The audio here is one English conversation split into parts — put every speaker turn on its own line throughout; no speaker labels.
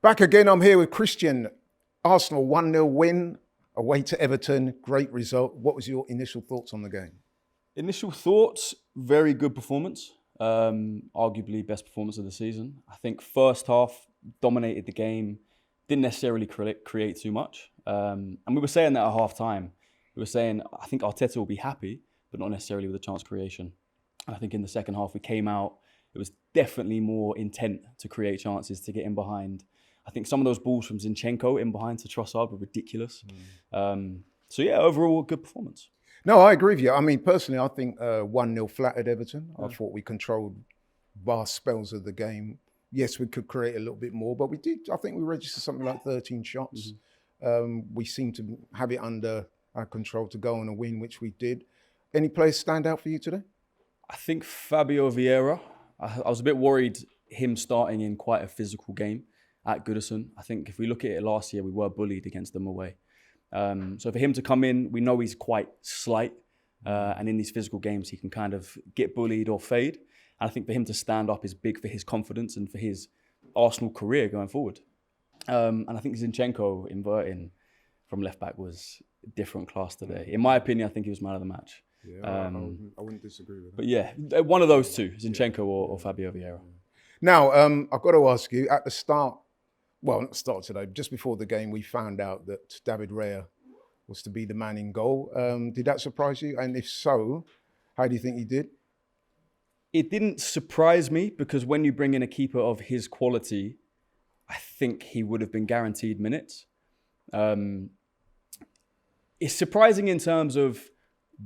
Back again, I'm here with Christian. Arsenal 1-0 win away to Everton. Great result. What was your initial thoughts on the game?
Initial thoughts, very good performance. Arguably best performance of the season. I think first half dominated the game, didn't necessarily create too much. And we were saying that at half time. We were saying, I think Arteta will be happy, but not necessarily with the chance creation. And I think in the second half we came out, it was definitely more intent to create chances, to get in behind. I think some of those balls from Zinchenko in behind to Trossard were ridiculous. So yeah, overall, good performance.
No, I agree with you. I mean, personally, I think 1-0 flattered Everton. I thought we controlled vast spells of the game. Yes, we could create a little bit more, but we did. I think we registered something like 13 shots. We seemed to have it under our control to go on a win, which we did. Any players stand out for you today?
I think Fabio Vieira. I was a bit worried him starting in quite a physical game at Goodison. I think if we look at it last year, we were bullied against them away. So for him to come in, we know he's quite slight. And in these physical games, he can kind of get bullied or fade. And I think for him to stand up is big for his confidence and for his Arsenal career going forward. And I think Zinchenko inverting from left back was a different class today. In my opinion, I think he was man of the match.
Yeah, I wouldn't disagree with that.
But yeah, one of those two, Zinchenko or Fabio Vieira.
Now, I've got to ask you, at the start, well, not the start today, just before the game, we found out that David Raya was to be the man in goal. Did that surprise you? And if so, how do you think he did?
It didn't surprise me because when you bring in a keeper of his quality, I think he would have been guaranteed minutes. It's surprising in terms of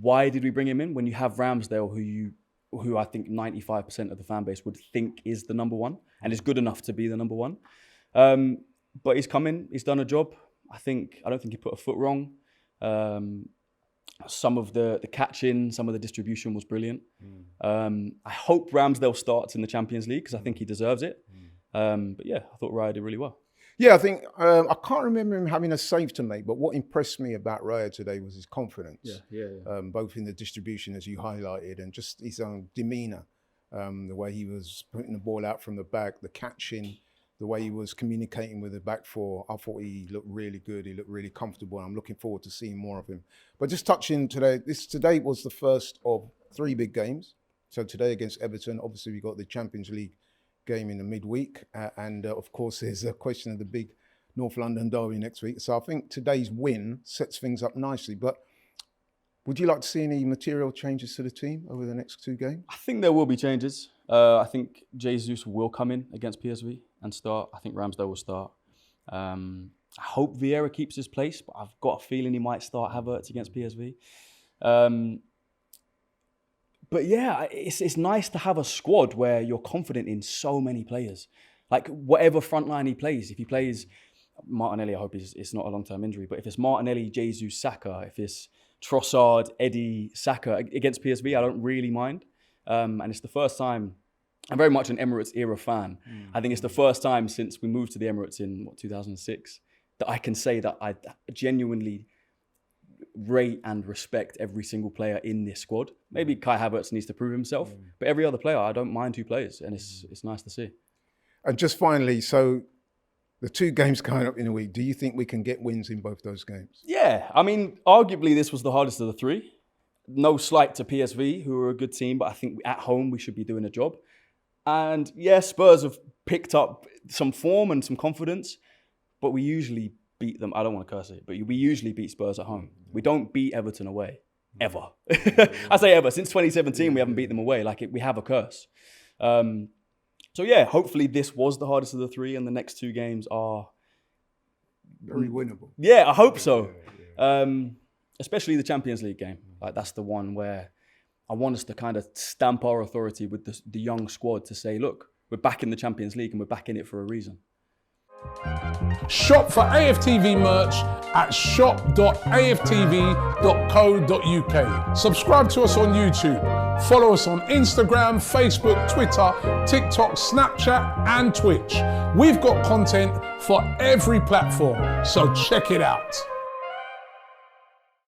why did we bring him in when you have Ramsdale, who I think 95% of the fan base would think is the number one and is good enough to be the number one. But he's come in, he's done a job. I don't think he put a foot wrong. Some of the catching, some of the distribution was brilliant. I hope Ramsdale starts in the Champions League because I think he deserves it. But yeah, I thought Raya did really well.
Yeah, I think, I can't remember him having a save to make, but what impressed me about Raya today was his confidence. Both in the distribution, as you highlighted, and just his own demeanour. The way he was putting the ball out from the back, the catching, the way he was communicating with the back four. I thought he looked really good. He looked really comfortable. And I'm looking forward to seeing more of him. But just touching today, today was the first of 3 big games. So today against Everton, obviously we got the Champions League game in the midweek. And of course, there's a question of the big North London derby next week. So I think today's win sets things up nicely. But would you like to see any material changes to the team over the next 2 games?
I think there will be changes. I think Jesus will come in against PSV and start. I think Ramsdale will start. I hope Vieira keeps his place, but I've got a feeling he might start Havertz against PSV. But yeah, it's nice to have a squad where you're confident in so many players. Like whatever front line he plays, if he plays Martinelli, I hope it's not a long-term injury, but if it's Martinelli, Jesus, Saka, if it's Trossard, Eddie, Saka against PSV, I don't really mind. And it's the first time, I'm very much an Emirates era fan. I think it's the first time since we moved to the Emirates in 2006 that I can say that I genuinely rate and respect every single player in this squad. Maybe Kai Havertz needs to prove himself, but every other player, I don't mind who plays, and it's nice to see.
And just finally, so the 2 games coming up in a week, do you think we can get wins in both those games?
Yeah, I mean, arguably this was the hardest of the 3. No slight to PSV, who are a good team, but I think at home we should be doing a job. And yeah, Spurs have picked up some form and some confidence, but we usually beat them. I don't want to curse it, but we usually beat Spurs at home. We don't beat Everton away, ever. I say ever. Since 2017, we haven't beat them away. We have a curse. So yeah, hopefully this was the hardest of the 3, and the next 2 games are
very winnable.
Yeah, I hope so. Especially the Champions League game. That's the one where I want us to kind of stamp our authority with the young squad to say, look, we're back in the Champions League and we're back in it for a reason.
Shop for AFTV merch at shop.aftv.co.uk. Subscribe to us on YouTube. Follow us on Instagram, Facebook, Twitter, TikTok, Snapchat, and Twitch. We've got content for every platform, so check it out.